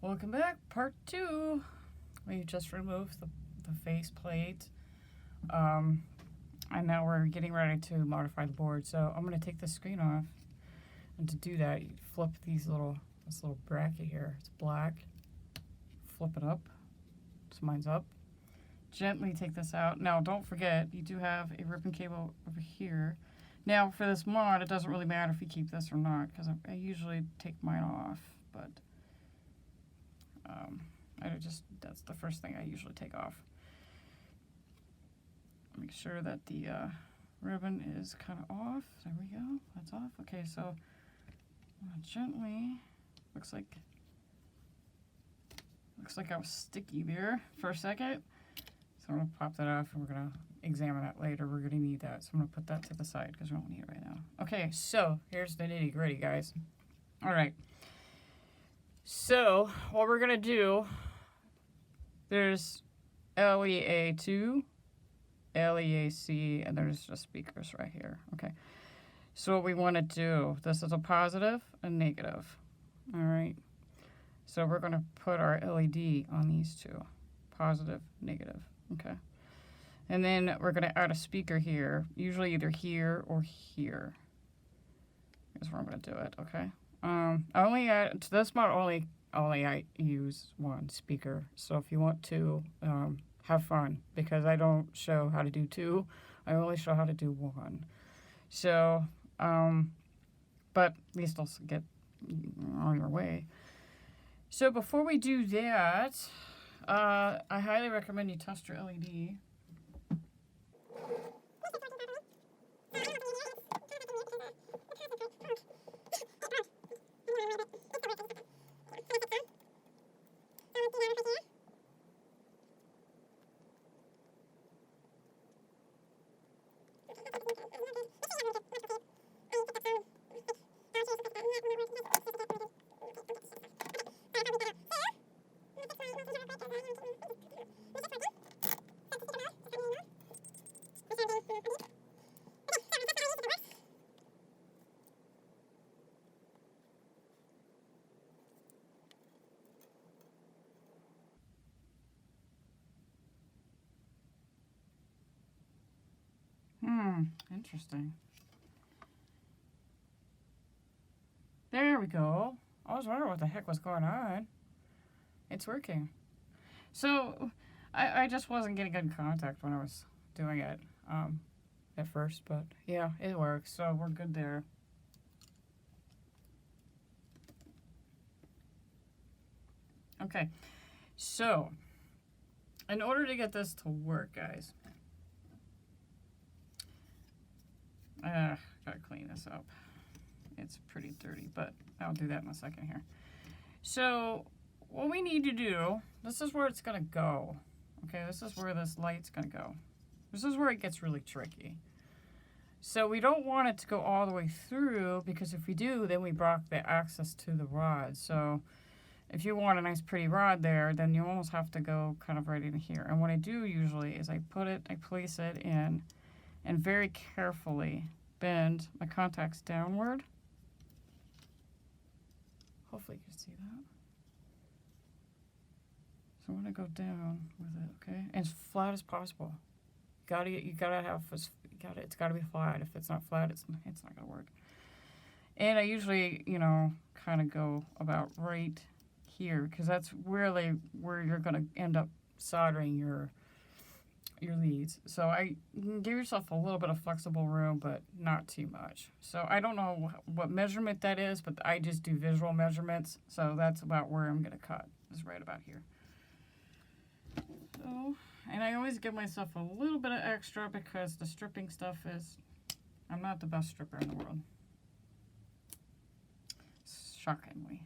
Welcome back, part 2. We just removed the face plate. And now we're getting ready to modify the board. So I'm going to take the screen off. And to do that, you flip this little bracket here. It's black. Flip it up. So mine's up. Gently take this out. Now don't forget, you do have a ribbon cable over here. Now for this mod, it doesn't really matter if you keep this or not, because I usually take mine off, but that's the first thing I usually take off. Make sure that the ribbon is kind of off. There we go. That's off. Okay, so gently. Looks like I was sticky there for a second. So I'm gonna pop that off, and we're gonna examine that later. We're gonna need that, so I'm gonna put that to the side because we don't need it right now. Okay, so here's the nitty gritty, guys. All right. So what we're gonna do, there's LEA2, LEAC, and there's just speakers right here. Okay. So what we want to do, this is a positive and negative. All right. So we're going to put our LED on these two, positive, negative. Okay. And then we're going to add a speaker here, usually either here or here. That's where I'm going to do it. Okay. I only add to this mod only I use one speaker. So if you want to have fun, because I don't show how to do two, I only show how to do one. So, but you still get on your way. So before we do that, I highly recommend you test your LED. Interesting. There we go. I was wondering what the heck was going on. It's working. So, I just wasn't getting good contact when I was doing it at first, but yeah, it works, so we're good there. Okay, so, in order to get this to work, guys, gotta clean this up. It's pretty dirty, but I'll do that in a second here. So what we need to do, this is where it's gonna go. Okay, this is where this light's gonna go. This is where it gets really tricky. So we don't want it to go all the way through, because if we do, then we block the access to the rod. So if you want a nice pretty rod there, then you almost have to go kind of right in here. And what I do usually is I place it in, and very carefully bend my contacts downward. Hopefully you can see that. So I'm gonna go down with it, okay? And as flat as possible. It's gotta be flat. If it's not flat, it's not gonna work. And I usually, kind of go about right here, because that's really where you're gonna end up soldering your leads. So give yourself a little bit of flexible room, but not too much. So I don't know what measurement that is, but I just do visual measurements. So that's about where I'm going to cut, is right about here. So, and I always give myself a little bit of extra, because the stripping stuff I'm not the best stripper in the world. Shockingly.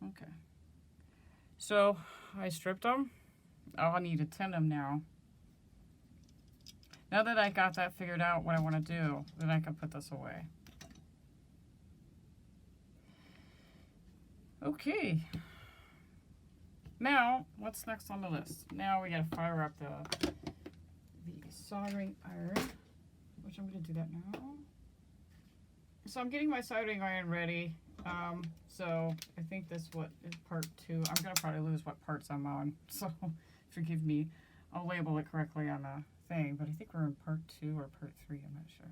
Okay, so I stripped them. I need to tin them now. Now that I got that figured out, what I want to do, then I can put this away. Okay. Now, what's next on the list? Now we gotta fire up the soldering iron, which I'm gonna do that now. So I'm getting my soldering iron ready. So I think this what is part 2. I'm gonna probably lose what parts I'm on, so forgive me. I'll label it correctly on the thing, but I think we're in part 2 or part 3. I'm not sure.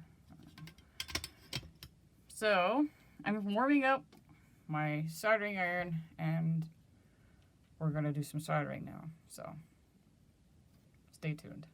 So I'm warming up my soldering iron, and we're gonna do some soldering now. So stay tuned.